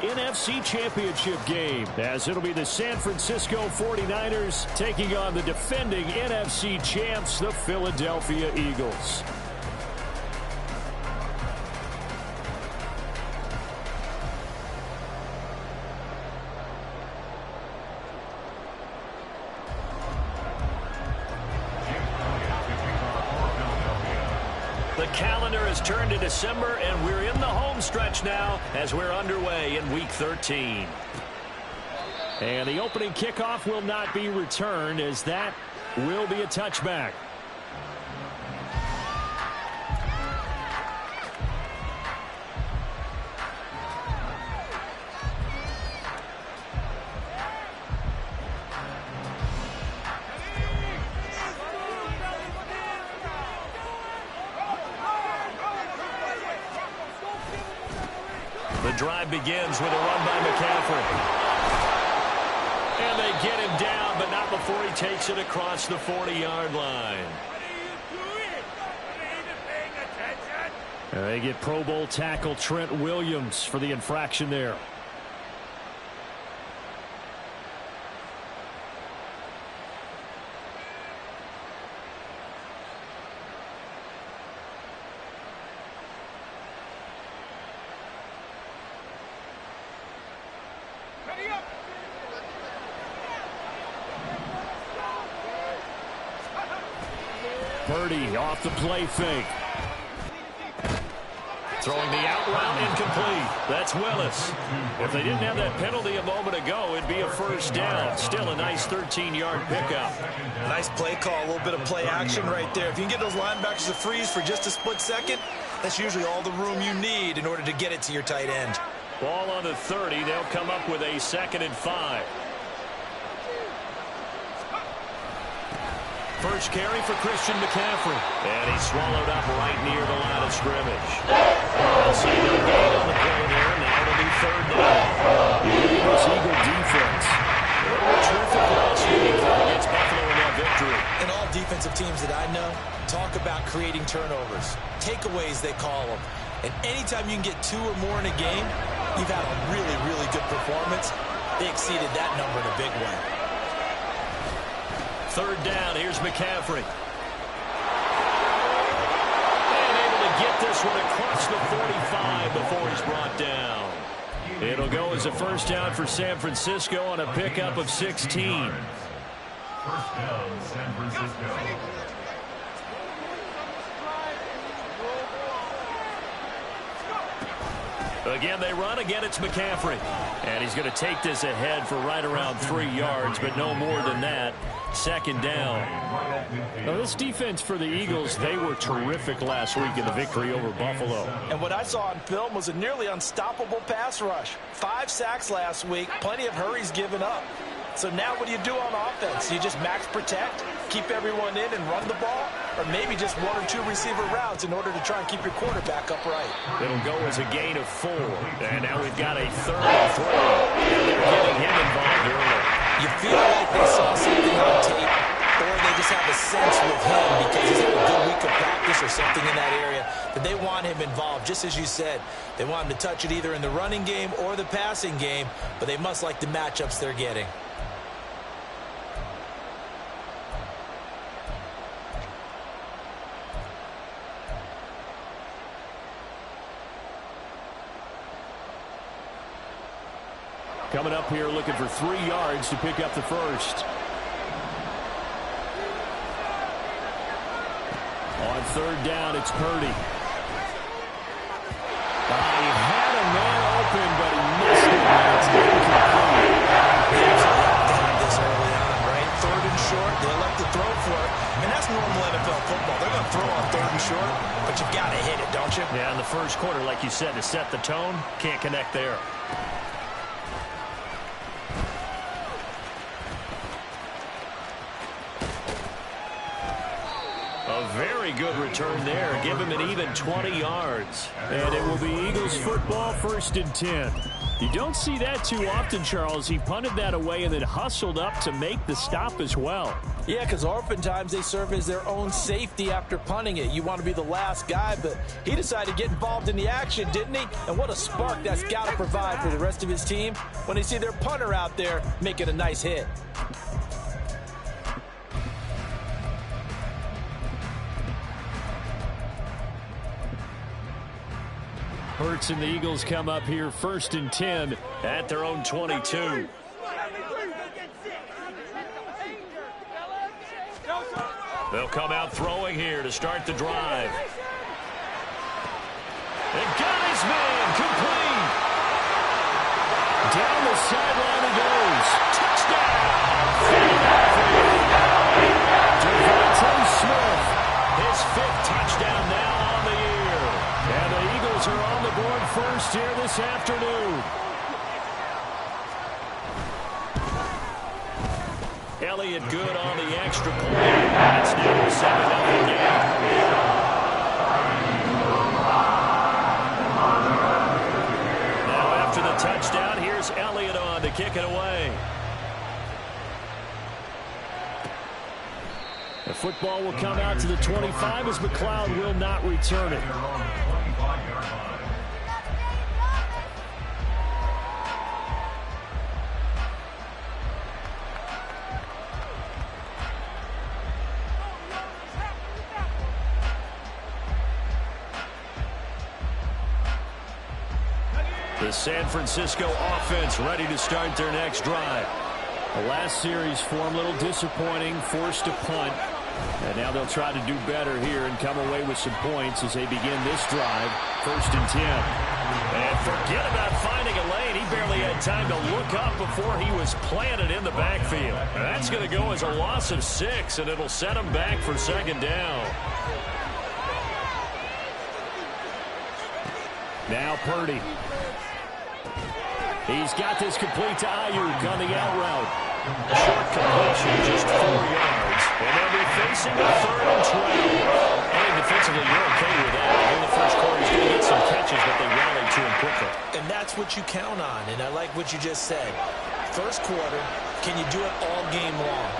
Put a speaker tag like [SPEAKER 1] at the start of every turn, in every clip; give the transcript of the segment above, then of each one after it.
[SPEAKER 1] NFC Championship game, as it'll be the San Francisco 49ers taking on the defending NFC champs, the Philadelphia Eagles. The calendar has turned to December, and we're in the home stretch now as we're underway in Week 13. And the opening kickoff will not be returned, as that will be a touchback. The drive begins with a run by McCaffrey. And they get him down, but not before he takes it across the 40-yard line. And they get Pro Bowl tackle Trent Williams for the infraction there. Purdy off the play fake. Throwing the out route incomplete. That's Willis. If they didn't have that penalty a moment ago, it'd be a first down. Still a nice 13-yard pickup.
[SPEAKER 2] Nice play call, a little bit of play action right there. If you can get those linebackers to freeze for just a split second, that's usually all the room you need in order to get it to your tight end.
[SPEAKER 1] Ball on the 30. They'll come up with a 2nd and 5. First carry for Christian McCaffrey. And he's swallowed up right near the line of scrimmage. They'll see no gain on the play there. Now it'll be 3rd down. Eagles Eagle defense. Terrific last week against Buffalo in that victory.
[SPEAKER 2] And all defensive teams that I know talk about creating turnovers. Takeaways, they call them. And anytime you can get 2 or more in a game, you've had a really, really good performance. They exceeded that number in a big way.
[SPEAKER 1] 3rd down, here's McCaffrey. And able to get this one across the 45 before he's brought down. It'll go as a first down for San Francisco on a pickup of 16.
[SPEAKER 3] First down, San Francisco.
[SPEAKER 1] Again, they run. Again, it's McCaffrey. And he's going to take this ahead for right around 3 yards, but no more than that. 2nd down. Now, this defense for the Eagles, they were terrific last week in the victory over Buffalo.
[SPEAKER 2] And what I saw on film was a nearly unstoppable pass rush. 5 sacks last week, plenty of hurries given up. So now what do you do on offense? You just max protect, keep everyone in and run the ball, or maybe just 1 or 2 receiver routes in order to try and keep your quarterback upright.
[SPEAKER 1] It'll go as a gain of 4. And now we've got a 3rd and 3. And they're getting him involved early.
[SPEAKER 2] You feel like they saw something on tape, or they just have a sense with him because he's had a good week of practice or something in that area that they want him involved. Just as you said, they want him to touch it either in the running game or the passing game, but they must like the matchups they're getting.
[SPEAKER 1] Coming up here looking for 3 yards to pick up the first. On 3rd down, it's Purdy. He had a man open, but he missed it. It's incomplete.
[SPEAKER 2] There's a lot to have this early on, right? 3rd and short, they elect to throw for it. And that's normal NFL football. They're going to throw on 3rd and short, but you've got to hit it, don't you?
[SPEAKER 1] Yeah, in the first quarter, like you said, to set the tone, can't connect there. A very good return there. Give him an even 20 yards. And it will be Eagles football, 1st and 10.
[SPEAKER 4] You don't see that too often, Charles. He punted that away and then hustled up to make the stop as well.
[SPEAKER 2] Yeah, because oftentimes they serve as their own safety after punting it. You want to be the last guy, but he decided to get involved in the action, didn't he? And what a spark that's got to provide for the rest of his team when they see their punter out there making a nice hit.
[SPEAKER 4] Hurts and the Eagles come up here 1st and 10 at their own 22.
[SPEAKER 1] They'll come out throwing here to start the drive. And got his man complete.
[SPEAKER 4] Down the sideline he goes.
[SPEAKER 1] Touchdown!
[SPEAKER 4] DeVonta Smith.
[SPEAKER 1] His 5th touchdown now on the year.
[SPEAKER 4] And the Eagles are on the board first here this afternoon.
[SPEAKER 1] Elliott good on the extra point. That's now a 7-0 game. Now after the touchdown, here's Elliott on to kick it away.
[SPEAKER 4] The football will come out to the 25 as McLeod will not return it.
[SPEAKER 1] The San Francisco offense ready to start their next drive.
[SPEAKER 4] The last series for him, a little disappointing, forced to punt. And now they'll try to do better here and come away with some points as they begin this drive, 1st and 10.
[SPEAKER 1] And forget about finding a lane. He barely had time to look up before he was planted in the backfield. That's going to go as a loss of 6, and it'll set him back for 2nd down.
[SPEAKER 4] Now Purdy. He's got this complete to Ayuk on the out route.
[SPEAKER 1] Short completion, just 4 yards. And they'll be facing a 3rd and 12. I think defensively you're okay with that. In the first quarter he's going to get some catches, but they rallied to him quickly.
[SPEAKER 2] And that's what you count on, and I like what you just said. First quarter, can you do it all game long?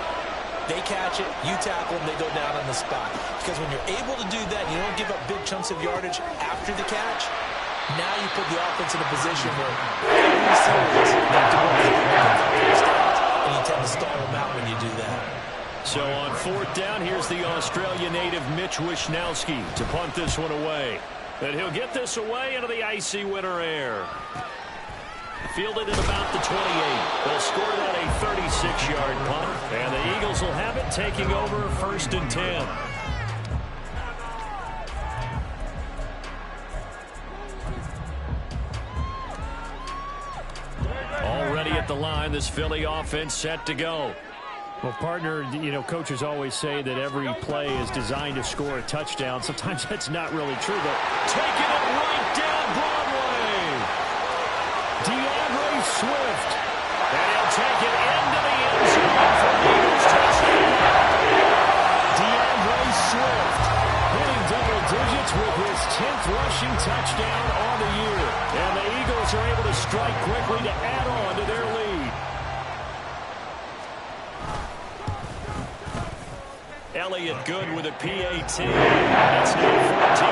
[SPEAKER 2] They catch it, you tackle them, they go down on the spot. Because when you're able to do that, you don't give up big chunks of yardage after the catch. Now you put the offense in a position where every series they're doing it, and you tend to stall them out when you do that.
[SPEAKER 1] So on 4th down, here's the Australia native Mitch Wishnowsky to punt this one away. And he'll get this away into the icy winter air. Fielded at about the 28. They'll score that a 36-yard punt. And the Eagles will have it taking over 1st and 10. Already at the line, this Philly offense set to go.
[SPEAKER 4] Well, partner, you know, coaches always say that every play is designed to score a touchdown. Sometimes that's not really true, but
[SPEAKER 1] taking it right down Broadway.
[SPEAKER 4] DeAndre Swift.
[SPEAKER 1] And he'll take it into the end zone for the Eagles touchdown.
[SPEAKER 4] DeAndre Swift hitting double digits with his 10th rushing touchdown on the year. And the Eagles are able to strike quickly to add on to their lead.
[SPEAKER 1] Elliott good with a PAT. That's now 14.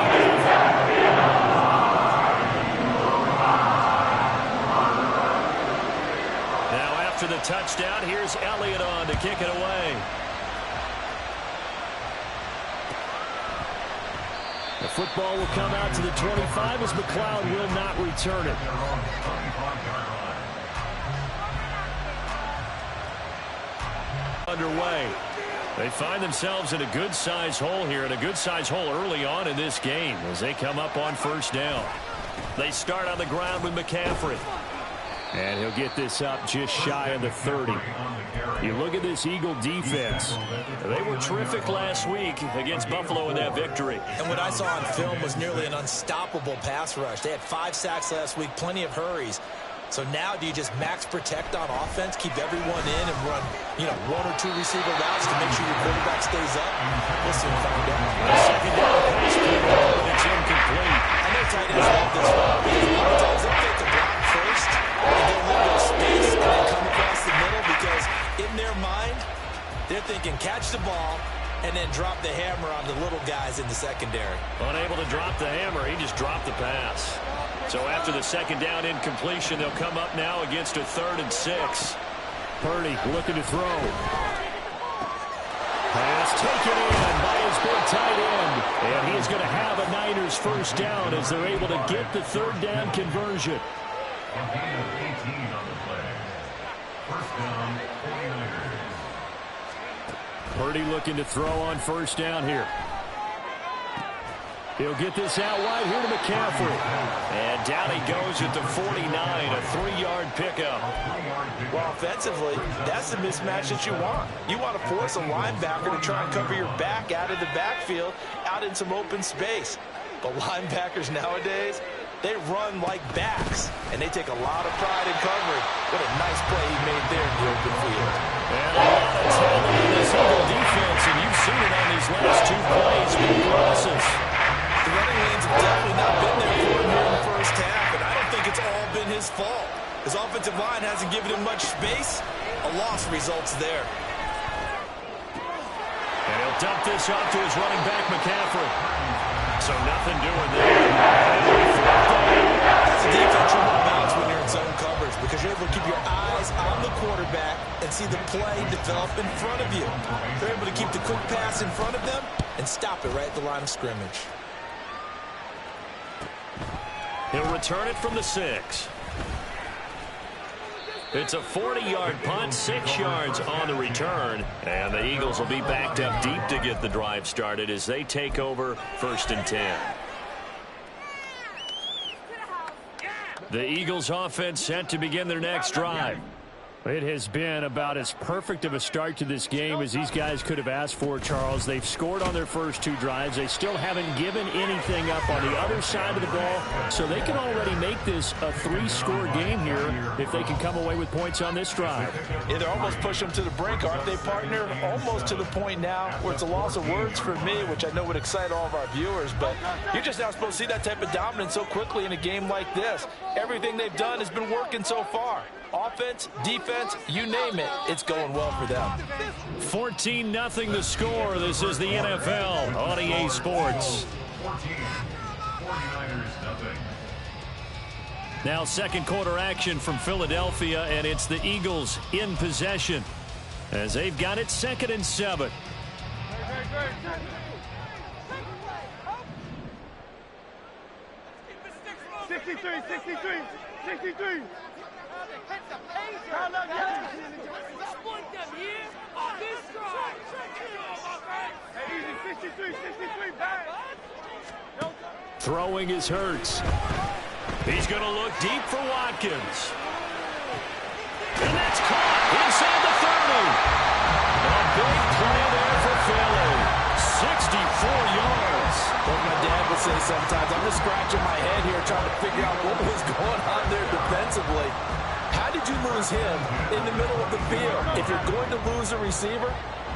[SPEAKER 1] Now after the touchdown, here's Elliott on to kick it away.
[SPEAKER 4] The football will come out to the 25 as McLeod will not return it.
[SPEAKER 1] Underway. They find themselves in a good-sized hole here, and a good-sized hole early on in this game as they come up on 1st down. They start on the ground with McCaffrey.
[SPEAKER 4] And he'll get this up just shy of the 30. You look at this Eagle defense.
[SPEAKER 1] They were terrific last week against Buffalo in that victory.
[SPEAKER 2] And what I saw on film was nearly an unstoppable pass rush. They had 5 sacks last week, plenty of hurries. So now do you just max protect on offense, keep everyone in and run, 1 or 2 receiver routes to make sure your quarterback stays up? We'll soon find out.
[SPEAKER 1] Second down pass, it's incomplete.
[SPEAKER 2] I know tight ends love this one because a lot of times they'll get the block first thinking catch the ball and then drop the hammer on the little guys in the secondary.
[SPEAKER 4] Unable to drop the hammer, he just dropped the pass. So after the second down incompletion, they'll come up now against a 3rd and 6. Purdy looking to throw. Pass taken in by his big tight end. And he is going to have a Niners first down as they're able to get the 3rd down conversion.
[SPEAKER 3] A gain of 18 on the play. First down, 49ers.
[SPEAKER 4] Purdy looking to throw on first down here. He'll get this out wide here to McCaffrey. And down he goes at the 49, a 3-yard pickup.
[SPEAKER 2] Well, offensively, that's the mismatch that you want. You want to force a linebacker to try and cover your back out of the backfield, out in some open space. But linebackers nowadays, they run like backs, and they take a lot of pride in covering. What a nice play he made there in the open field.
[SPEAKER 4] And a lot of talent in this Eagle defense, and you've seen it on these last 2 plays with crosses.
[SPEAKER 2] The running lanes have definitely not been there for him here in the first half, and I don't think it's all been his fault. His offensive line hasn't given him much space. A loss results there.
[SPEAKER 4] And he'll dump this off to his running back, McCaffrey. So nothing doing there.
[SPEAKER 2] That's a defensive bounce when you're in zone coverage because you're able to keep your eyes on the quarterback and see the play develop in front of you. They're able to keep the quick pass in front of them and stop it right at the line of scrimmage.
[SPEAKER 4] He'll return it from the 6. It's a 40-yard punt, 6 yards on the return. And the Eagles will be backed up deep to get the drive started as they take over 1st and 10. The Eagles offense set to begin their next drive. It has been about as perfect of a start to this game as these guys could have asked for, Charles. They've scored on their first 2 drives. They still haven't given anything up on the other side of the ball, so they can already make this a 3-score game here if they can come away with points on this drive.
[SPEAKER 2] Yeah, they're almost pushing them to the brink, aren't they, partner? Almost to the point now where it's a loss of words for me, which I know would excite all of our viewers, but you're just not supposed to see that type of dominance so quickly in a game like this. Everything they've done has been working so far. Offense, defense, you name it, it's going well for them.
[SPEAKER 4] 14-0 the score. This is the NFL on EA Sports.
[SPEAKER 3] 14. 49ers nothing.
[SPEAKER 4] Now second quarter action from Philadelphia, and it's the Eagles in possession as they've got it 2nd and 7. Throwing is Hurts. He's going to look deep for Watkins. And that's caught inside the 30. A big play there for Philly. 64 yards.
[SPEAKER 2] What my dad would say sometimes, I'm just scratching my head here trying to figure out what was going on there defensively. How did you lose him in the middle of the field? If you're going to lose a receiver,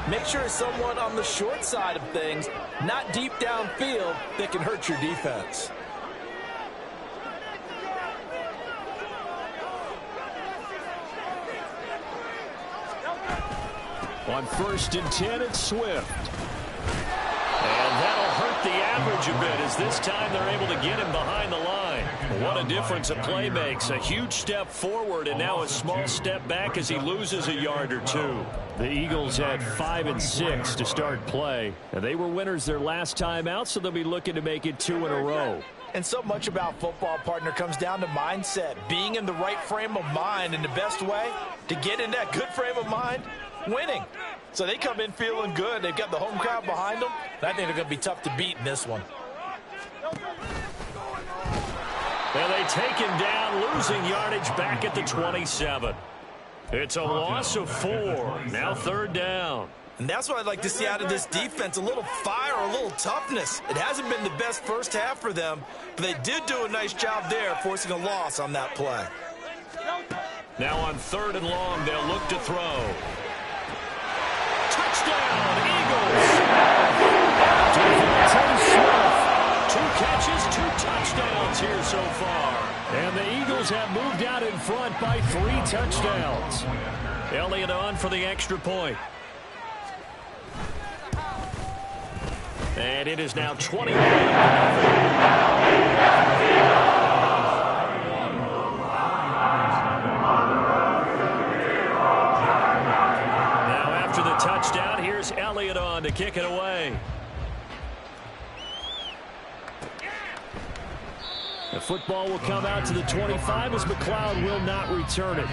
[SPEAKER 2] make sure it's someone on the short side of things, not deep downfield, that can hurt your defense.
[SPEAKER 4] On 1st and 10, it's Swift. And that'll hurt the average a bit as this time they're able to get him behind the line. What a difference a play makes. A huge step forward and now a small step back as he loses a yard or 2. The Eagles had 5 and 6 to start play. And they were winners their last time out, so they'll be looking to make it 2 in a row.
[SPEAKER 2] And so much about football, partner, comes down to mindset. Being in the right frame of mind, and the best way to get in that good frame of mind, winning. So they come in feeling good. They've got the home crowd behind them. I think they're going to be tough to beat in this one.
[SPEAKER 4] And they take him down, losing yardage back at the 27. It's a loss of 4. Now 3rd down.
[SPEAKER 2] And that's what I'd like to see out of this defense, a little fire, a little toughness. It hasn't been the best first half for them, but they did do a nice job there, forcing a loss on that play.
[SPEAKER 4] Now on 3rd and long, they'll look to throw. Touchdown, Eagles! Swift. 2 catches, 2 touchdowns here so far. And the Eagles have moved out in front by 3 touchdowns. Elliott on for the extra point. And it is now 21. After the touchdown, here's Elliott on to kick it away. The football will come out to the 25 as McLeod will not return it.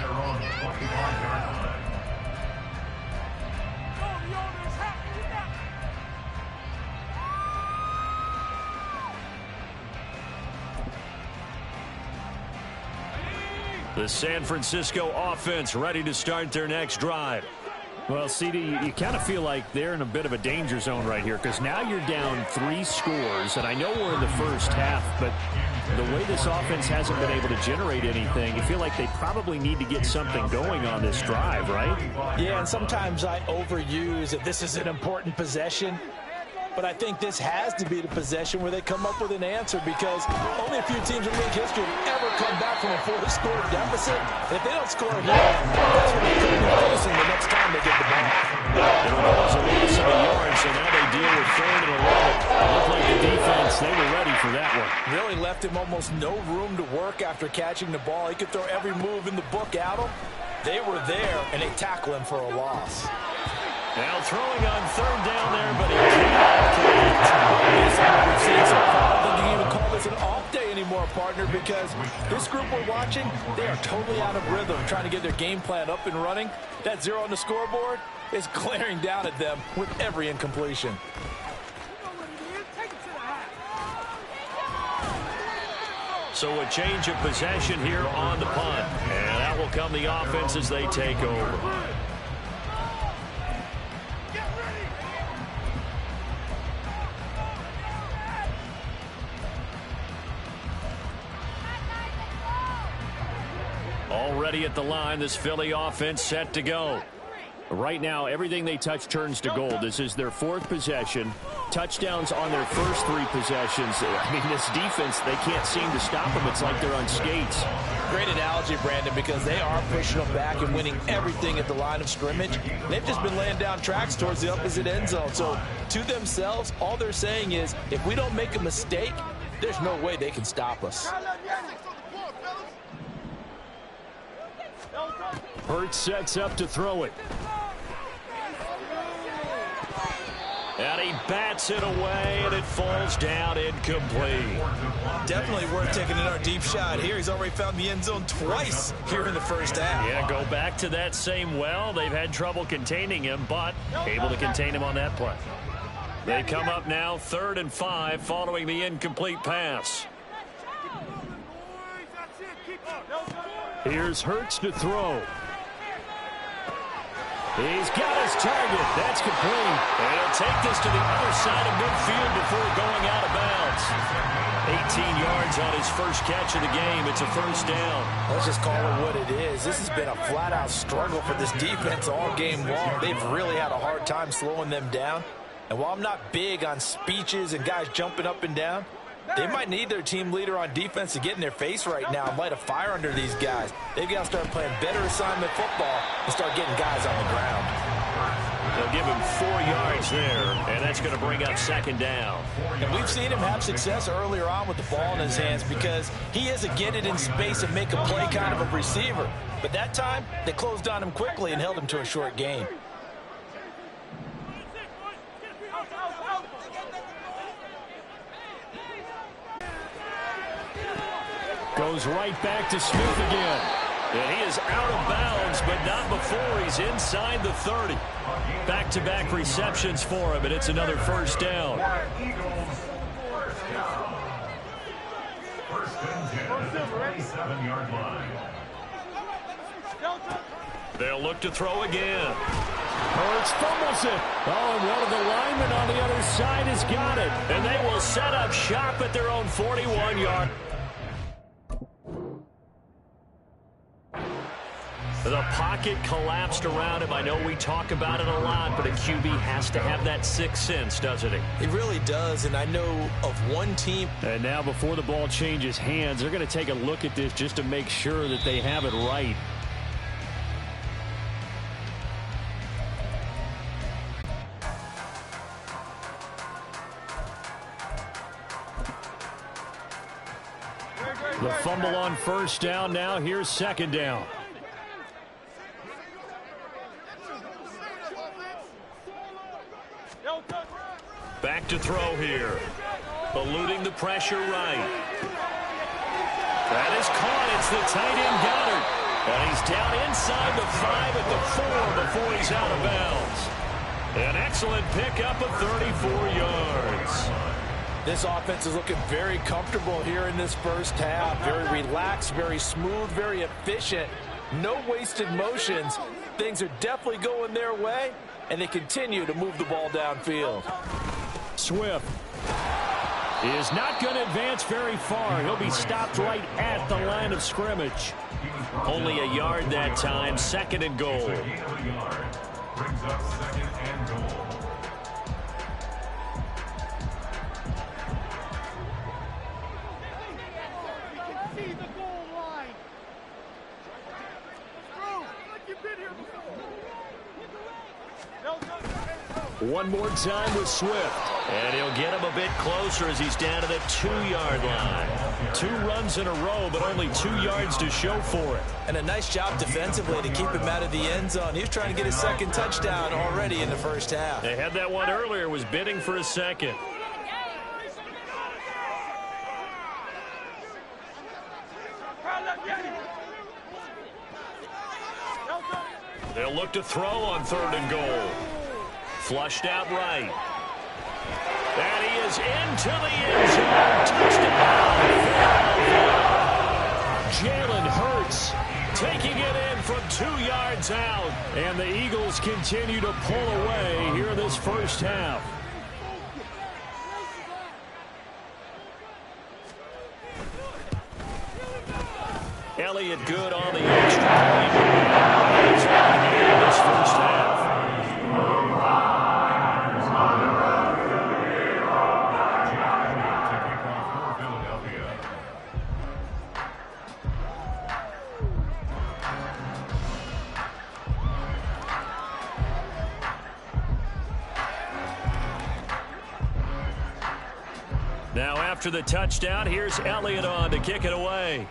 [SPEAKER 4] The San Francisco offense ready to start their next drive. Well, CD, you kind of feel like they're in a bit of a danger zone right here because now you're down 3 scores, and I know we're in the first half, but the way this offense hasn't been able to generate anything, you feel like they probably need to get something going on this drive, right?
[SPEAKER 2] Yeah, and sometimes I overuse that this is an important possession. But I think this has to be the possession where they come up with an answer because only a few teams in league history have ever come back from a 4-score deficit. If they don't score here, that's what they could be facing the next time they get the ball.
[SPEAKER 4] It was a loss of a yard, so now they deal with 3rd and 11. It looked like the defense, they were ready for that one.
[SPEAKER 2] Really left him almost no room to work after catching the ball. He could throw every move in the book at him. They were there, and they tackle him for a loss.
[SPEAKER 4] Now throwing on 3rd down there, but he cannot connect.
[SPEAKER 2] We've seen so far, I don't think you even call this an off day anymore, partner, because this group we're watching, they are totally out of rhythm, trying to get their game plan up and running. That 0 on the scoreboard is glaring down at them with every incompletion.
[SPEAKER 4] So a change of possession here on the punt. And that will come the offense as they take over. Already at the line, this Philly offense set to go. Right now, everything they touch turns to gold. This is their 4th possession. Touchdowns on their first 3 possessions. I mean, this defense, they can't seem to stop them. It's like they're on skates.
[SPEAKER 2] Great analogy, Brandon, because they are pushing them back and winning everything at the line of scrimmage. They've just been laying down tracks towards the opposite end zone. So, to themselves, all they're saying is, if we don't make a mistake, there's no way they can stop us.
[SPEAKER 4] Hurts sets up to throw it. And he bats it away, and it falls down incomplete.
[SPEAKER 2] Definitely worth taking another deep shot here. He's already found the end zone twice here in the first half.
[SPEAKER 4] Yeah, go back to that same well. They've had trouble containing him, but able to contain him on that play. They come up now 3rd and 5 following the incomplete pass. Here's Hurts to throw. He's got his target. That's complete. And he'll take this to the other side of midfield before going out of bounds. 18 yards on his first catch of the game. It's a first down.
[SPEAKER 2] Let's just call it what it is. This has been a flat-out struggle for this defense all game long. They've really had a hard time slowing them down. And while I'm not big on speeches and guys jumping up and down, they might need their team leader on defense to get in their face right now and light a fire under these guys. They've got to start playing better assignment football and start getting guys on the ground.
[SPEAKER 4] They'll give him 4 yards there, and that's going to bring up 2nd down.
[SPEAKER 2] And we've seen him have success earlier on with the ball in his hands because he is a get it in space and make a play kind of a receiver. But that time, they closed on him quickly and held him to a short gain.
[SPEAKER 4] Goes right back to Smith again. And he is out of bounds, but not before he's inside the 30. Back-to-back receptions for him, and it's another first down.
[SPEAKER 3] First and 10, 27-yard line.
[SPEAKER 4] They'll look to throw again. Hurts fumbles it. Oh, and one of the linemen on the other side has got it. And they will set up shop at their own 41-yard. The pocket collapsed around him. I know we talk about it a lot, but a QB has to have that sixth sense, doesn't he?
[SPEAKER 2] He really does, and I know of one team.
[SPEAKER 4] And now before the ball changes hands, they're going to take a look at this just to make sure that they have it right. The fumble on first down. Now here's second down. Back to throw here. Eluding the pressure right. That is caught. It's the tight end Goddard. And he's down inside the 5 at the 4 before he's out of bounds. An excellent pickup of 34 yards.
[SPEAKER 2] This offense is looking very comfortable here in this first half. Very relaxed, very smooth, very efficient. No wasted motions. Things are definitely going their way, and they continue to move the ball downfield.
[SPEAKER 4] Swift is not going to advance very far. He'll be stopped right at the line of scrimmage. Only a yard that time. Second and goal.
[SPEAKER 3] Brings up second and goal.
[SPEAKER 4] One more time with Swift.
[SPEAKER 1] And he'll get him a bit closer as he's down to the 2-yard line.
[SPEAKER 4] 2 runs in a row, but only 2 yards to show for it.
[SPEAKER 2] And a nice job defensively to keep him out of the end zone. He was trying to get his second touchdown already in the first half.
[SPEAKER 4] They had that one earlier, was bidding for a second. They'll look to throw on third and goal. Flushed out right. And he is into the end zone. Touchdown. Jalen Hurts taking it in from 2 yards out. And the Eagles continue to pull away here in this first half. Elliott good on the extra point. This first half. Now after the touchdown, here's Elliott on to kick it away.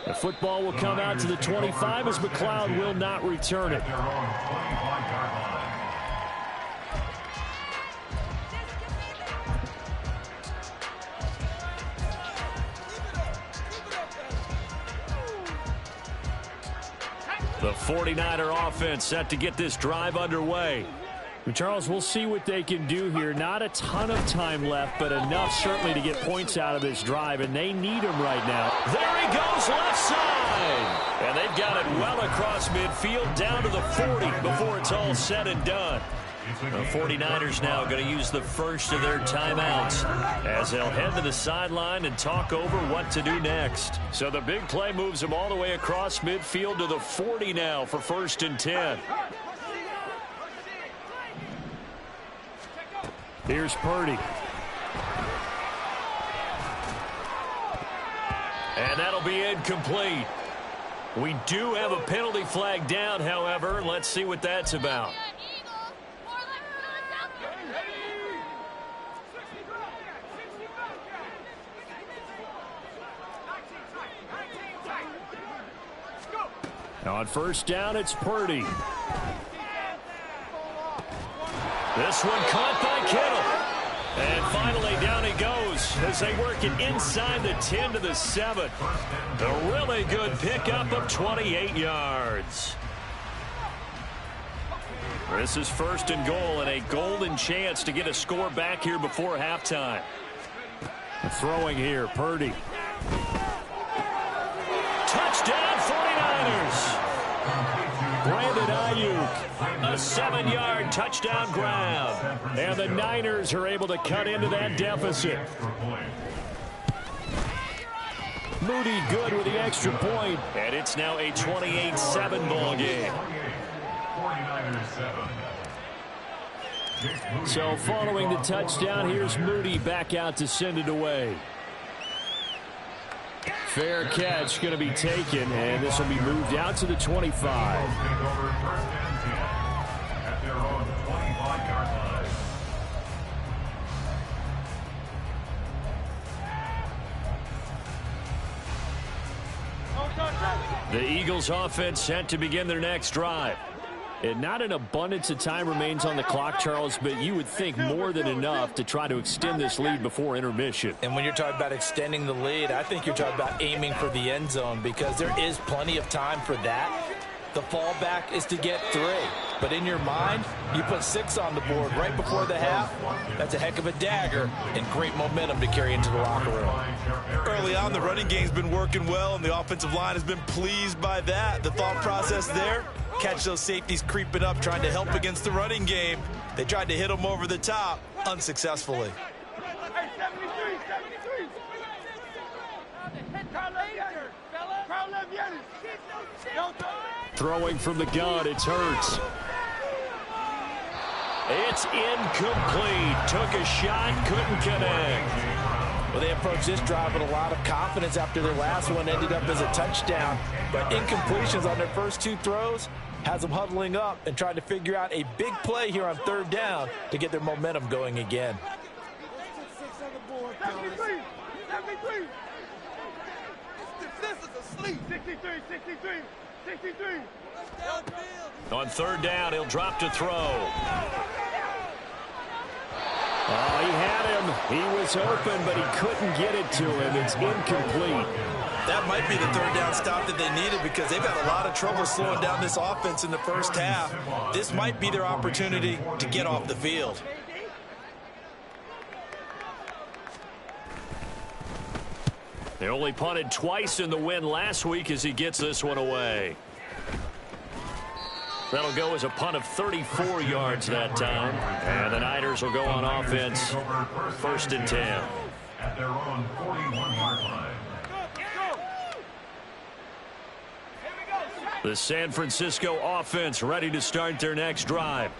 [SPEAKER 4] The football will come out to the 25 as McLeod will not return it. The 49er offense set to get this drive underway. And Charles, we'll see what they can do here. Not a ton of time left, but enough certainly to get points out of this drive, and they need him right now. There he goes, left side. And they've got it well across midfield, down to the 40 before it's all said and done. The 49ers now going to use the first of their timeouts as they'll head to the sideline and talk over what to do next. So the big play moves them all the way across midfield to the 40 now for 1st and 10. Here's Purdy. And that'll be incomplete. We do have a penalty flag down, however. Let's see what that's about. Now on first down, it's Purdy. This one caught by Kittle. And finally down he goes as they work it inside the 10 to the 7. A really good pickup of 28 yards. This is 1st and goal and a golden chance to get a score back here before halftime. Throwing here, Purdy. Touchdown 49ers. Brandon Ayuk, a 7-yard touchdown grab. And the Niners are able to cut into that deficit. Moody good with the extra point. And it's now a 28-7 ball game. So following the touchdown, here's Moody back out to send it away. Fair catch going to be taken, and this will be moved out to the 25. The Eagles offense set to begin their next drive. And not an abundance of time remains on the clock, Charles, but you would think more than enough to try to extend this lead before intermission.
[SPEAKER 2] And when you're talking about extending the lead, I think you're talking about aiming for the end zone because there is plenty of time for that. The fallback is to get 3. But in your mind, you put 6 on the board right before the half. That's a heck of a dagger and great momentum to carry into the locker room.
[SPEAKER 5] Early on, the running game's been working well, and the offensive line has been pleased by that. The thought process there, catch those safeties creeping up, trying to help against the running game. They tried to hit them over the top, unsuccessfully.
[SPEAKER 4] Throwing from the gun, it's Hurts. It's incomplete. Took a shot, couldn't connect.
[SPEAKER 2] Well, they approached this drive with a lot of confidence after their last one ended up as a touchdown. But incompletions on their first 2 throws has them huddling up and trying to figure out a big play here on 3rd down to get their momentum going again.
[SPEAKER 4] On 3rd down, he'll drop to throw. Oh, he had him. He was open, but he couldn't get it to him. It's incomplete.
[SPEAKER 5] That might be the 3rd down stop that they needed because they've had a lot of trouble slowing down this offense in the first half. This might be their opportunity to get off the field.
[SPEAKER 4] They only punted twice in the win last week as he gets this one away. That'll go as a punt of 34 yards that time. And the Niners will go on offense, 1st and 10.
[SPEAKER 3] At their own 41-yard line.
[SPEAKER 4] The San Francisco offense ready to start their next drive.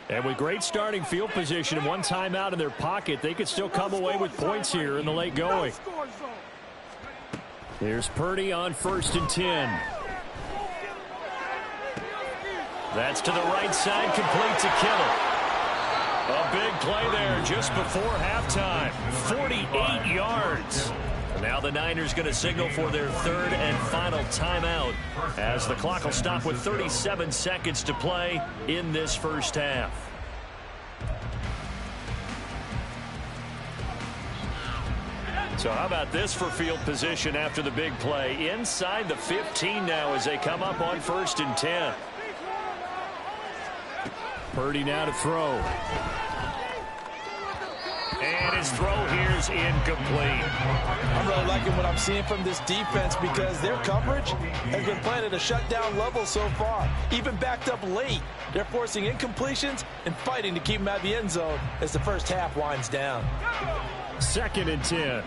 [SPEAKER 4] And with great starting field position and one timeout in their pocket, they could still come away with points here in the late going. Here's Purdy on 1st and 10. That's to the right side, complete to Kittle. A big play there just before halftime. 48 yards. Now the Niners going to signal for their 3rd and final timeout as the clock will stop with 37 seconds to play in this first half. So how about this for field position after the big play? Inside the 15 now as they come up on 1st and 10. Purdy now to throw. And his throw here is incomplete.
[SPEAKER 2] I'm really liking what I'm seeing from this defense because their coverage has been playing at a shutdown level so far. Even backed up late, they're forcing incompletions and fighting to keep them out of the end zone as the first half winds down.
[SPEAKER 4] 2nd and 10.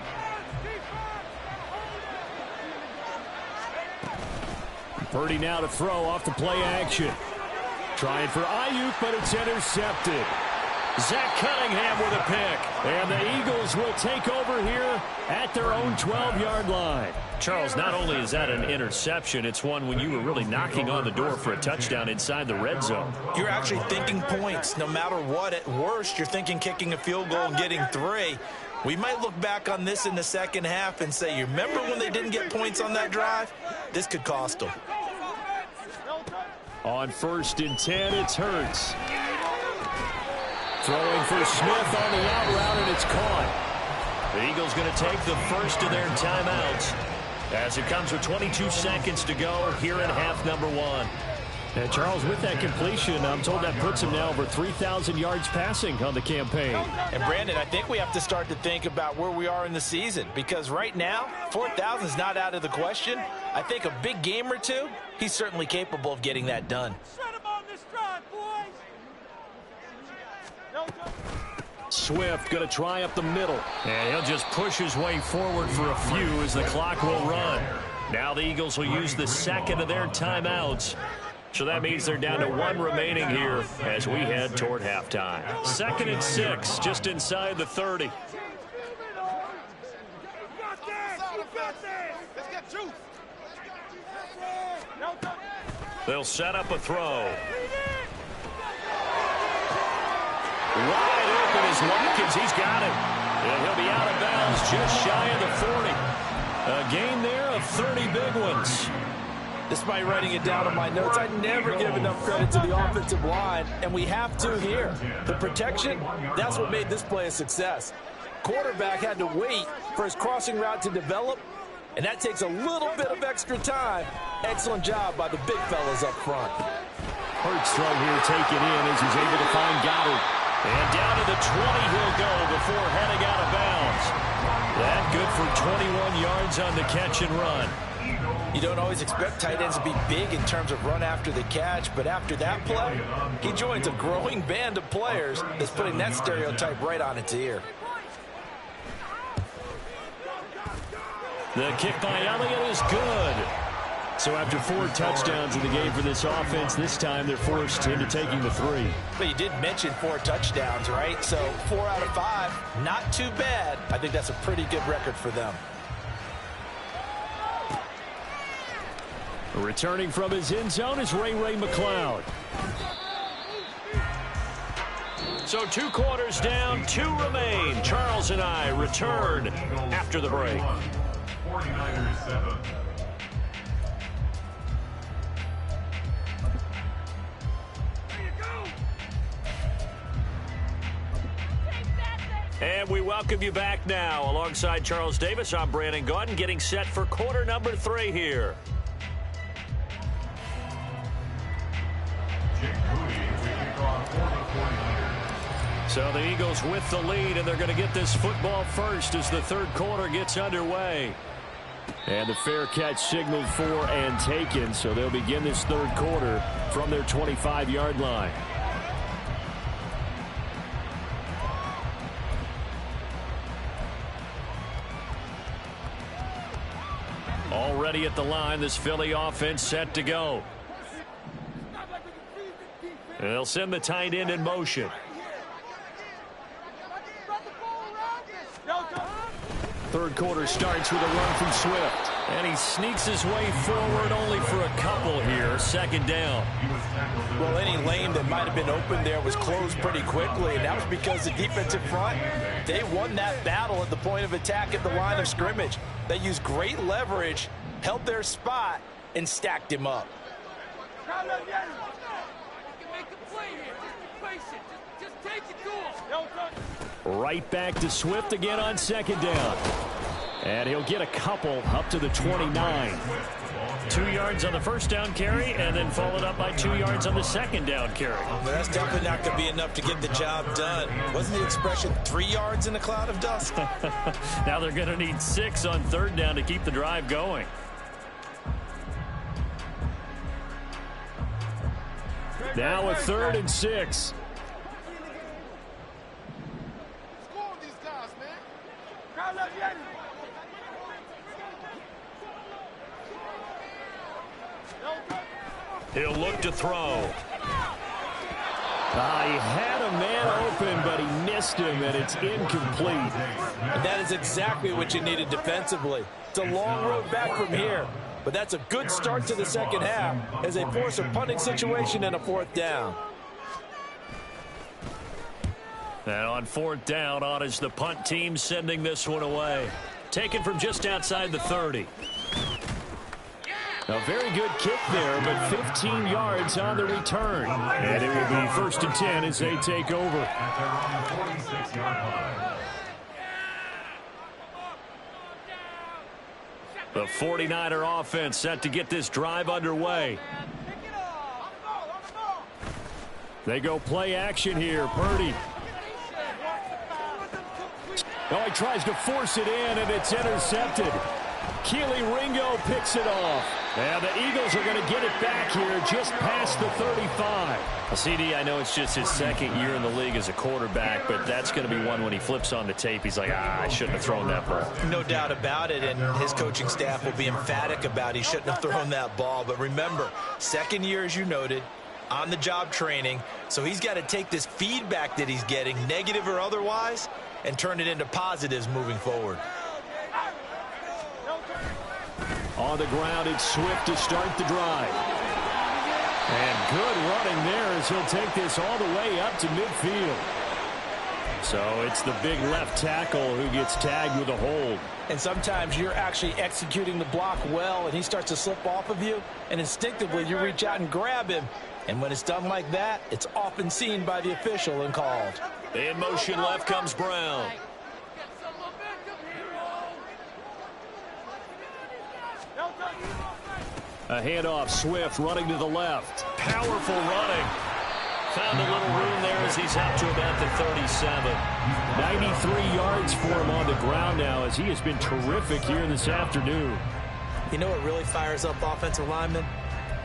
[SPEAKER 4] Purdy now to throw off the play action. Trying for Ayuk, but it's intercepted. Zach Cunningham with a pick. And the Eagles will take over here at their own 12-yard line. Charles, not only is that an interception, it's one when you were really knocking on the door for a touchdown inside the red zone.
[SPEAKER 2] You're actually thinking points. No matter what, at worst, you're thinking kicking a field goal and getting 3. We might look back on this in the second half and say, you remember when they didn't get points on that drive? This could cost them.
[SPEAKER 4] On 1st and 10, it's Hurts. Throwing for Smith on the out route, and it's caught. The Eagles going to take the first of their timeouts as it comes with 22 seconds to go here in half number 1. And Charles, with that completion, I'm told that puts him now over 3,000 yards passing on the campaign.
[SPEAKER 2] And Brandon, I think we have to start to think about where we are in the season because right now, 4,000 is not out of the question. I think a big game or two, he's certainly capable of getting that done.
[SPEAKER 4] Swift going to try up the middle. And he'll just push his way forward for a few as the clock will run. Now the Eagles will use the second of their timeouts. So that means they're down to 1 remaining here as we head toward halftime. 2nd and 6, just inside the 30. They'll set up a throw. Wide open is Watkins. He's got it. And he'll be out of bounds just shy of the 40. A gain there of 30 big ones.
[SPEAKER 2] Despite writing it down on my notes, I never give enough credit to the offensive line, and we have to here. The protection, that's what made this play a success. Quarterback had to wait for his crossing route to develop, and that takes a little bit of extra time. Excellent job by the big fellas up front.
[SPEAKER 4] Hurts throw here taken in as he's able to find Goddard. And down to the 20 he'll go before heading out of bounds. That good for 21 yards on the catch and run.
[SPEAKER 2] You don't always expect tight ends to be big in terms of run after the catch, but after that play, he joins a growing band of players that's putting that stereotype right on its ear.
[SPEAKER 4] The kick by Elliott is good. So after 4 touchdowns in the game for this offense, this time they're forced into taking the 3.
[SPEAKER 2] But you did mention 4 touchdowns, right? So 4 out of 5, not too bad. I think that's a pretty good record for them.
[SPEAKER 4] Returning from his end zone is Ray McCloud. So 2 quarters down, 2 remain. Charles and I return after the break.
[SPEAKER 3] 49ers 7.
[SPEAKER 4] And we welcome you back now. Alongside Charles Davis, I'm Brandon Gaudin, getting set for quarter number 3 here. So the Eagles with the lead, and they're going to get this football first as the 3rd quarter gets underway. And the fair catch signaled for and taken, so they'll begin this 3rd quarter from their 25-yard line. Already at the line, this Philly offense set to go. They'll send the tight end in motion. 3rd quarter starts with a run from Swift. And he sneaks his way forward only for a couple here. 2nd down.
[SPEAKER 2] Well, any lane that might have been open there was closed pretty quickly, and that was because the defensive front, they won that battle at the point of attack at the line of scrimmage. They used great leverage, held their spot, and stacked him up.
[SPEAKER 4] Right back to Swift again on 2nd down. And he'll get a couple up to the 29. 2 yards on the 1st down carry, and then followed up by 2 yards on the 2nd down carry.
[SPEAKER 2] Well, that's definitely not going to be enough to get the job done. Wasn't the expression 3 yards in a cloud of dust?
[SPEAKER 4] Now they're going to need 6 on 3rd down to keep the drive going. Now a 3rd and 6. He'll look to throw. He had a man open, but he missed him, and it's incomplete.
[SPEAKER 2] And that is exactly what you needed defensively. It's a long road back from here, but that's a good start to the 2nd half as they force a punting situation and a 4th down.
[SPEAKER 4] And on 4th down, on is the punt team sending this one away. Taken from just outside the 30. A very good kick there, but 15 yards on the return. And it will be 1st and 10 as they take over. The 49er offense set to get this drive underway. They go play action here. Purdy. Oh, he tries to force it in, and it's intercepted. Keely Ringo picks it off. And the Eagles are going to get it back here just past the 35. Well, CD, I know it's just his 2nd year in the league as a quarterback, but that's going to be one when he flips on the tape. He's like, I shouldn't have thrown that ball.
[SPEAKER 2] No doubt about it, and his coaching staff will be emphatic about he shouldn't have thrown that ball. But remember, 2nd year, as you noted, on-the-job training, so he's got to take this feedback that he's getting, negative or otherwise, and turn it into positives moving forward.
[SPEAKER 4] On the ground, it's Swift to start the drive. And good running there as he'll take this all the way up to midfield. So it's the big left tackle who gets tagged with a hold.
[SPEAKER 2] And sometimes you're actually executing the block well, and he starts to slip off of you, and instinctively you reach out and grab him. And when it's done like that, it's often seen by the official and called.
[SPEAKER 4] In motion left comes Brown. A handoff, Swift running to the left. Powerful running. Found a little room there as he's up to about the 37. 93 yards for him on the ground now as he has been terrific here this afternoon.
[SPEAKER 2] You know what really fires up offensive linemen?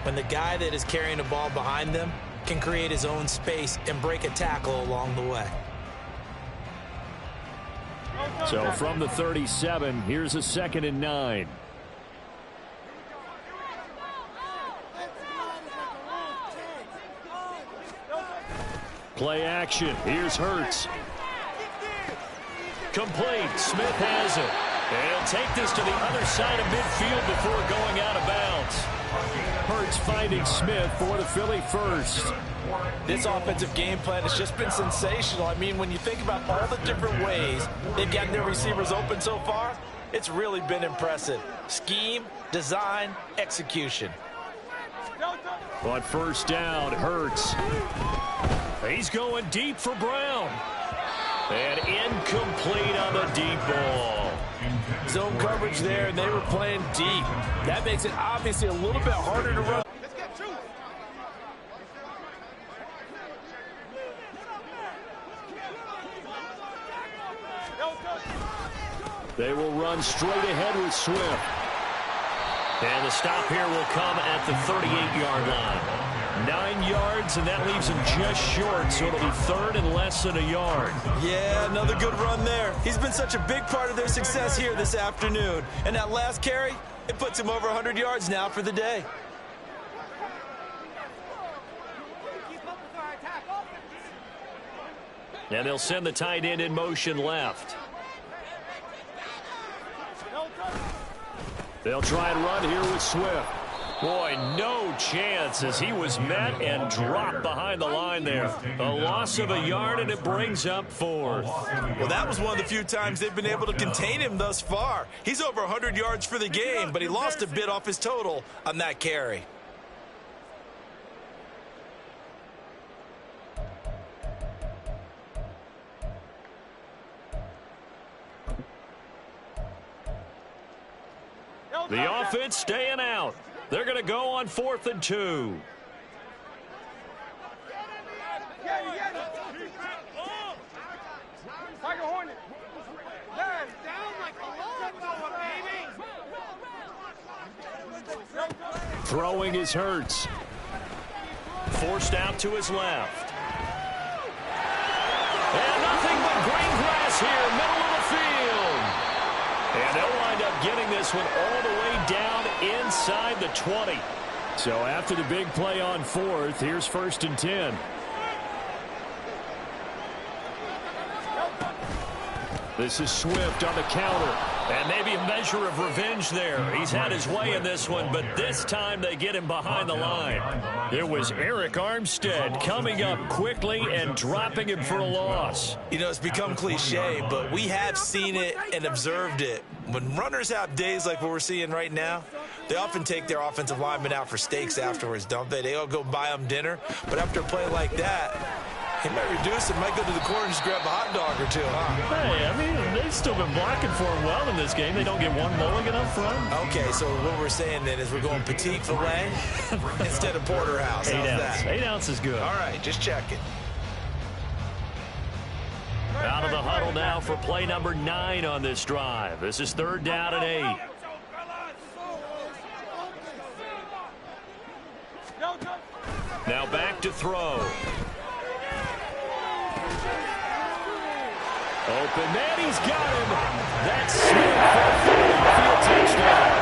[SPEAKER 2] When the guy that is carrying the ball behind them can create his own space and break a tackle along the way.
[SPEAKER 4] So from the 37, here's a 2nd and 9. Play action. Here's Hurts. Complete. Smith has it. They'll take this to the other side of midfield before going out of bounds. Hurts finding Smith for the Philly first.
[SPEAKER 2] This offensive game plan has just been sensational. I mean, when you think about all the different ways they've gotten their receivers open so far, it's really been impressive. Scheme, design, execution.
[SPEAKER 4] On first down, Hurts. He's going deep for Brown. And incomplete on the deep ball.
[SPEAKER 2] Zone coverage there, and they were playing deep. That makes it obviously a little bit harder to run.
[SPEAKER 4] They will run straight ahead with Swift. And the stop here will come at the 38-yard line. 9 yards, and that leaves him just short, so it'll be 3rd and less than a yard.
[SPEAKER 5] Yeah, another good run there. He's been such a big part of their success here this afternoon. And that last carry, it puts him over 100 yards now for the day.
[SPEAKER 4] And they'll send the tight end in motion left. They'll try and run here with Swift. Boy, no chance as he was met and dropped behind the line there. A loss of a yard, and it brings up 4th.
[SPEAKER 5] Well, that was one of the few times they've been able to contain him thus far. He's over 100 yards for the game, but he lost a bit off his total on that carry.
[SPEAKER 4] The offense staying out. They're going to go on 4th and 2. Throwing his Hurts. Forced out to his left. And nothing but green grass here, middle of the field. And they'll wind up getting this one all the way down inside the 20. So after the big play on 4th, here's 1st and 10. This is Swift on the counter. And maybe a measure of revenge there. He's had his way in this one, but this time they get him behind the line. It was Eric Armstead coming up quickly and dropping him for a loss.
[SPEAKER 5] You know, it's become cliche, but we have seen it and observed it. When runners have days like what we're seeing right now, they often take their offensive linemen out for steaks afterwards, don't they? They all go buy them dinner, but after a play like that, he might reduce it, might go to the corner and just grab a hot dog or two, huh?
[SPEAKER 4] Hey, I mean, they've still been blocking for him well in this game. They don't get one mulligan up front.
[SPEAKER 5] Okay, so what we're saying then is we're going petite filet instead of porterhouse. How's that?
[SPEAKER 4] 8 ounce is good.
[SPEAKER 5] All right, just checking.
[SPEAKER 4] Out of the huddle now for play number 9 on this drive. This is 3rd down and 8. Now back to throw. Open man, he's got him. That's Smith for a touchdown.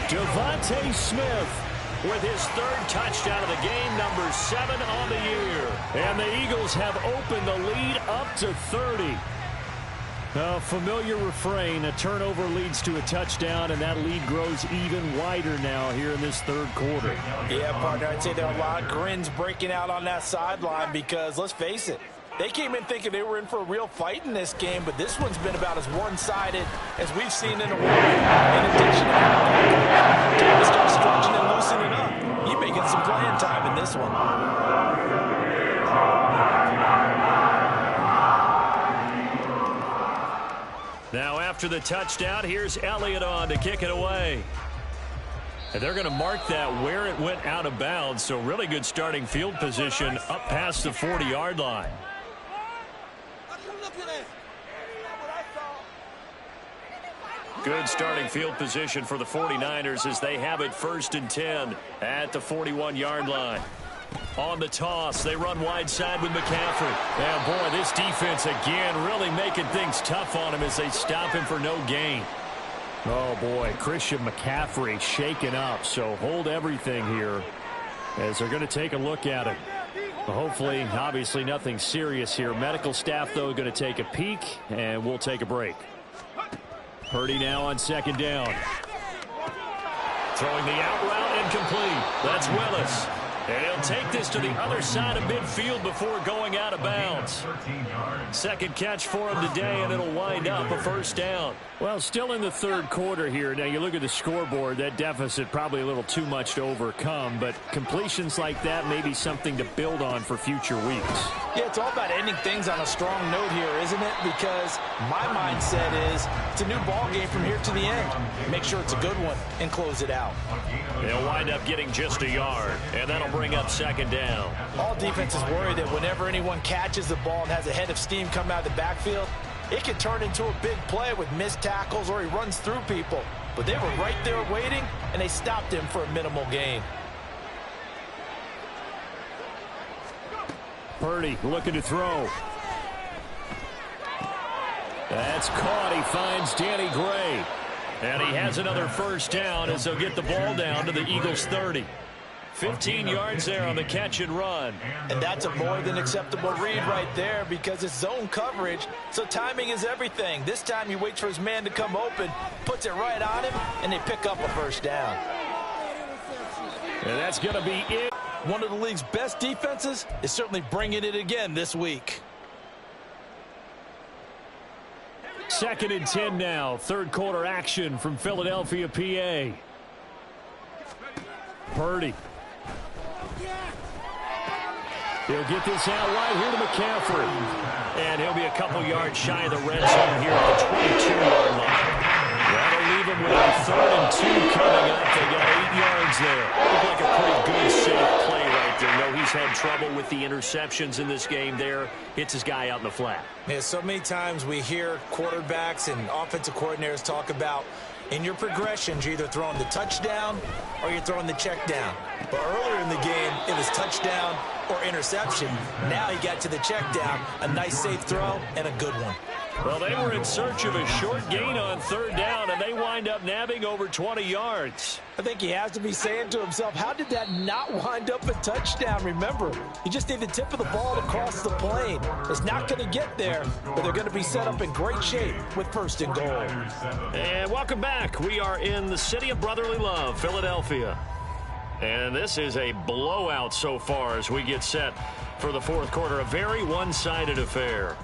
[SPEAKER 4] Devontae Smith with his 3rd touchdown of the game, number 7 on the year. And the Eagles have opened the lead up to 30. A familiar refrain, a turnover leads to a touchdown, and that lead grows even wider now here in this 3rd quarter.
[SPEAKER 2] Yeah, partner, I'd say there are a lot of grins breaking out on that sideline because, let's face it, They came in thinking they were in for a real fight in this game, but this one's been about as one-sided as we've seen in a while. In addition to that, time to start stretching and loosening up. You're making some playing time in this one.
[SPEAKER 4] Now after the touchdown, here's Elliott on to kick it away. And they're going to mark that where it went out of bounds, so really good starting field position up past the 40-yard line. Good starting field position for the 49ers as they have it 1st and 10 at the 41-yard line. On the toss, they run wide side with McCaffrey. And boy, this defense again really making things tough on him as they stop him for no gain. Oh boy, Christian McCaffrey shaken up, so hold everything here as they're going to take a look at it. Hopefully, obviously nothing serious here. Medical staff, though, going to take a peek, and we'll take a break. Purdy now on 2nd down. Throwing the out route incomplete. That's Willis. And he'll take this to the other side of midfield before going out of bounds. 2nd catch for him today, and it'll wind up a 1st down. Well, still in the 3rd quarter here. Now, you look at the scoreboard, that deficit probably a little too much to overcome, but completions like that may be something to build on for future weeks.
[SPEAKER 2] Yeah, it's all about ending things on a strong note here, isn't it? Because my mindset is it's a new ball game from here to the end. Make sure it's a good one and close it out.
[SPEAKER 4] They'll wind up getting just a yard, and that'll bring up 2nd down.
[SPEAKER 2] All defenses worry that whenever anyone catches the ball and has a head of steam come out of the backfield, it can turn into a big play with missed tackles or he runs through people. But they were right there waiting, and they stopped him for a minimal gain.
[SPEAKER 4] Purdy looking to throw. That's caught. He finds Danny Gray. And he has another 1st down as they'll get the ball down to the Eagles' 30. 15 yards there on the catch and run.
[SPEAKER 2] And that's a more than acceptable read right there because it's zone coverage, so timing is everything. This time he waits for his man to come open, puts it right on him, and they pick up a 1st down.
[SPEAKER 4] And that's going to be it.
[SPEAKER 2] One of the league's best defenses is certainly bringing it again this week.
[SPEAKER 4] 2nd and 10 now. 3rd quarter action from Philadelphia, PA. Purdy. He'll get this out right here to McCaffrey. And he'll be a couple yards shy of the red zone here at the 22-yard line. That'll leave him with a 3rd and 2 coming up. They got 8 yards there. Looked like a pretty good, safe play right there. No, he's had trouble with the interceptions in this game there. Hits his guy out in the flat.
[SPEAKER 2] Yeah, so many times we hear quarterbacks and offensive coordinators talk about in your progressions, you're either throwing the touchdown or you're throwing the check down. But earlier in the game, it was touchdown or interception. Now he got to the check down, a nice safe throw, and a good one.
[SPEAKER 4] Well, they were in search of a short gain on 3rd down, and they wind up nabbing over 20 yards.
[SPEAKER 2] I think he has to be saying to himself, how did that not wind up a touchdown? Remember, you just need the tip of the ball across the plane. It's not going to get there, but they're going to be set up in great shape with 1st and goal.
[SPEAKER 4] And welcome back. We are in the city of brotherly love, Philadelphia. And this is a blowout so far as we get set for the 4th quarter. A very one-sided affair.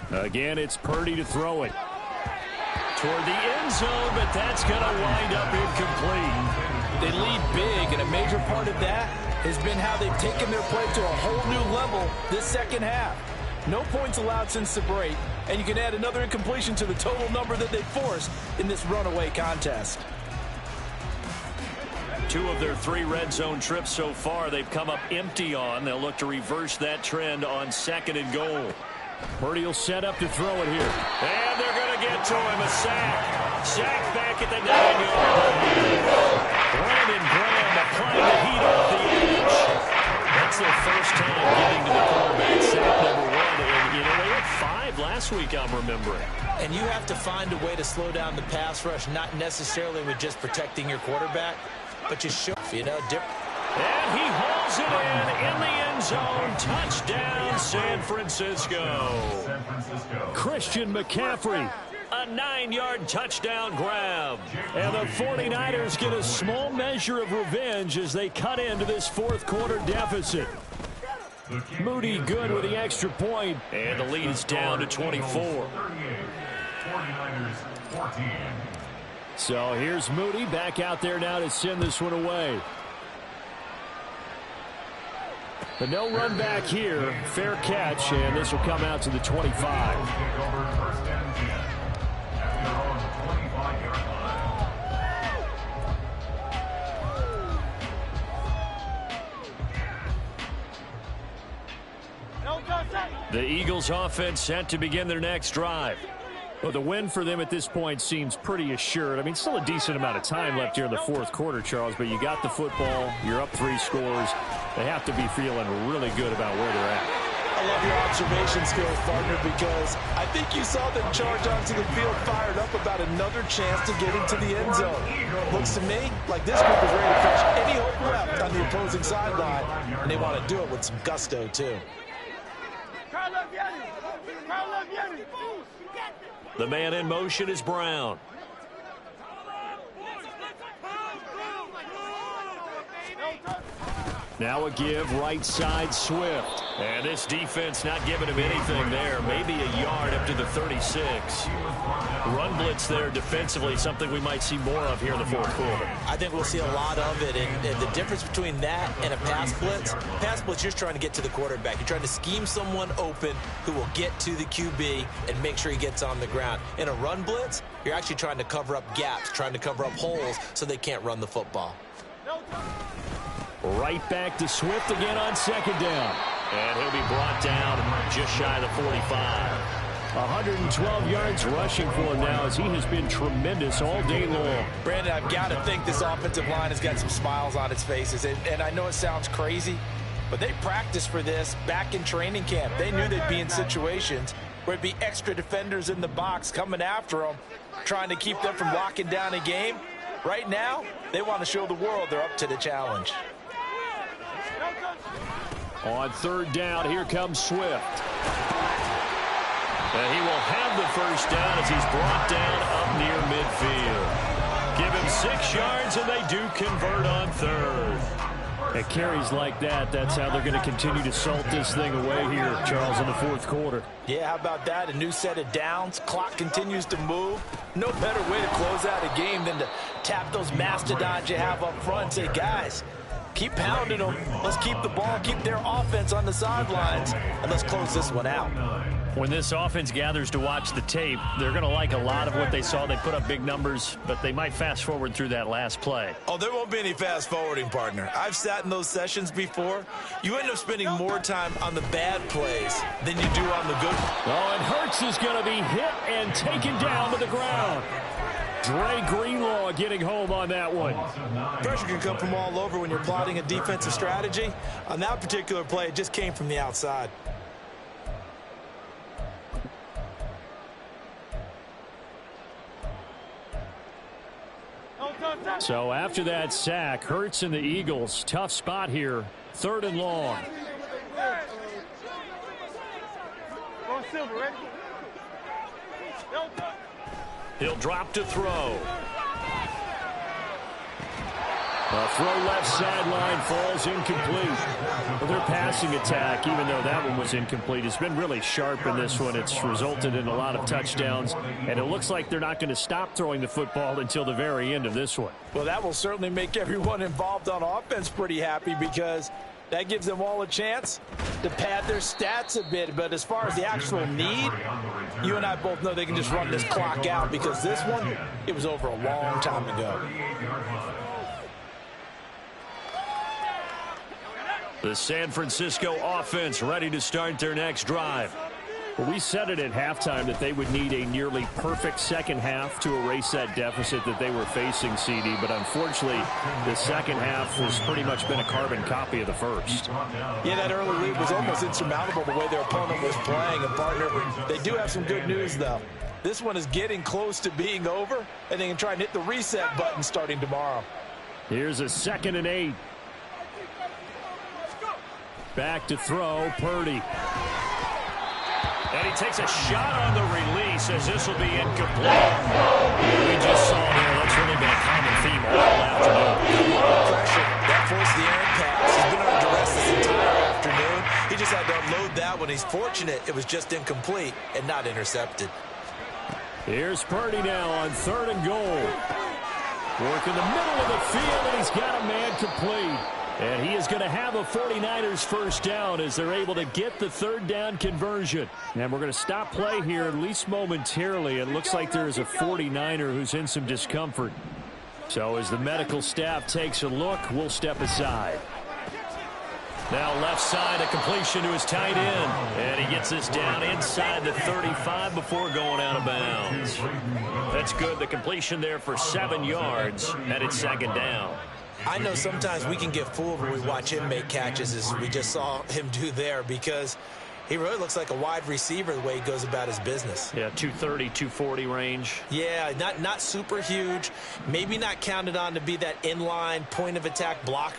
[SPEAKER 4] Again, it's Purdy to throw it. Toward the end zone, but that's going to wind up incomplete.
[SPEAKER 2] They lead big, and a major part of that has been how they've taken their play to a whole new level this 2nd half. No points allowed since the break, and you can add another incompletion to the total number that they forced in this runaway contest.
[SPEAKER 4] 2 of their 3 red zone trips so far they've come up empty on. They'll look to reverse that trend on 2nd and goal. Purdy will set up to throw it here. And they're going to get to him. A sack. Sack back at the 9-yard line. Brandon Graham applying the heat off the edge. That's their first time getting to the quarterback. Sack number 1. And, you know, they had 5 last week, I'm remembering.
[SPEAKER 2] And you have to find a way to slow down the pass rush, not necessarily with just protecting your quarterback, but just show, you know, different.
[SPEAKER 4] And he hauls it in the end zone. Touchdown, San Francisco. Christian McCaffrey A 9-yard touchdown grab. And the 49ers get a small measure of revenge as they cut into this fourth quarter deficit. Moody good with the extra point. And the lead is down to 24.
[SPEAKER 3] 49ers 14.
[SPEAKER 4] So here's Moody back out there now to send this one away. But no run back here. Fair catch, and this will come out to the 25. The Eagles offense set to begin their next drive. Well, the win for them at this point seems pretty assured. I mean, still a decent amount of time left here in the fourth quarter, Charles, but you got the football. You're up 3 scores. They have to be feeling really good about where they're at.
[SPEAKER 2] I love your observation skills, partner, because I think you saw them charge onto the field fired up about another chance to get into the end zone. Looks to me like this group is ready to crush any hope left on the opposing sideline, and they want to do it with some gusto, too.
[SPEAKER 4] The man in motion is Brown. Now a give right side Swift. And this defense not giving him anything there. Maybe a yard up to the 36. Run blitz there defensively, something we might see more of here in the fourth quarter.
[SPEAKER 2] I think we'll see a lot of it. And the difference between that and a pass blitz, you're trying to get to the quarterback. You're trying to scheme someone open who will get to the QB and make sure he gets on the ground. In a run blitz, you're actually trying to cover up gaps, trying to cover up holes so they can't run the football.
[SPEAKER 4] Right back to Swift again on second down. And he'll be brought down just shy of the 45. 112 yards rushing for him now as he has been tremendous all day long.
[SPEAKER 2] Brandon, I've got to think this offensive line has got some smiles on its faces. And I know it sounds crazy, but they practiced for this back in training camp. They knew they'd be in situations where it'd be extra defenders in the box coming after them, trying to keep them from locking down a game. Right now, they want to show the world they're up to the challenge.
[SPEAKER 4] On third down, here comes Swift. And he will have the first down as he's brought down up near midfield. Give him 6 yards, and they do convert on third. At carries like that, that's how they're going to continue to salt this thing away here, Charles, in the fourth quarter.
[SPEAKER 2] Yeah, how about that? A new set of downs. Clock continues to move. No better way to close out a game than to tap those mastodons you have up front and say, guys, keep pounding them. Let's keep the ball, keep their offense on the sidelines, and let's close this one out.
[SPEAKER 4] When this offense gathers to watch the tape, they're going to like a lot of what they saw. They put up big numbers, but they might fast forward through that last play.
[SPEAKER 5] Oh, there won't be any fast forwarding, partner. I've sat in those sessions before. You end up spending more time on the bad plays than you do on the good.
[SPEAKER 4] Oh, and Hurts is going to be hit and taken down to the ground. Dre Greenlaw getting home on that one.
[SPEAKER 2] Pressure can come from all over when you're plotting a defensive strategy. On that particular play, it just came from the outside.
[SPEAKER 4] So after that sack, Hurts and the Eagles, tough spot here, 3rd and long. He'll drop to throw. A throw left sideline falls incomplete. But their passing attack, even though that one was incomplete, has been really sharp in this one. It's resulted in a lot of touchdowns, and it looks like they're not going to stop throwing the football until the very end of this one.
[SPEAKER 2] Well, that will certainly make everyone involved on offense pretty happy because that gives them all a chance to pad their stats a bit. But as far as the actual need, you and I both know they can just run this clock out because this one, it was over a long time ago.
[SPEAKER 4] The San Francisco offense ready to start their next drive. Well, we said it at halftime that they would need a nearly perfect second half to erase that deficit that they were facing, CD. But unfortunately, the second half has pretty much been a carbon copy of the first.
[SPEAKER 2] Yeah, that early lead was almost insurmountable the way their opponent was playing. And, partner, they do have some good news, though. This one is getting close to being over, and they can try and hit the reset button starting tomorrow.
[SPEAKER 4] Here's a 2nd and 8. Back to throw, Purdy. And he takes a shot on the release as this will be incomplete. We just saw there, that's really been a common theme all afternoon.
[SPEAKER 2] Pressure. That forced the errant pass. He's been under duress this entire afternoon. He just had to unload that one. He's fortunate it was just incomplete and not intercepted.
[SPEAKER 4] Here's Purdy now on 3rd and goal. Work in the middle of the field, and he's got a man complete. And he is going to have a 49ers first down as they're able to get the 3rd down conversion. And we're going to stop play here, at least momentarily. It looks like there is a 49er who's in some discomfort. So as the medical staff takes a look, we'll step aside. Now left side, a completion to his tight end. And he gets this down inside the 35 before going out of bounds. That's good. The completion there for 7 yards, and it's 2nd down.
[SPEAKER 2] I know sometimes we can get fooled when we watch him make catches as we just saw him do there because he really looks like a wide receiver the way he goes about his business.
[SPEAKER 4] Yeah, 230, 240 range.
[SPEAKER 2] Yeah, not super huge. Maybe not counted on to be that inline point of attack blocker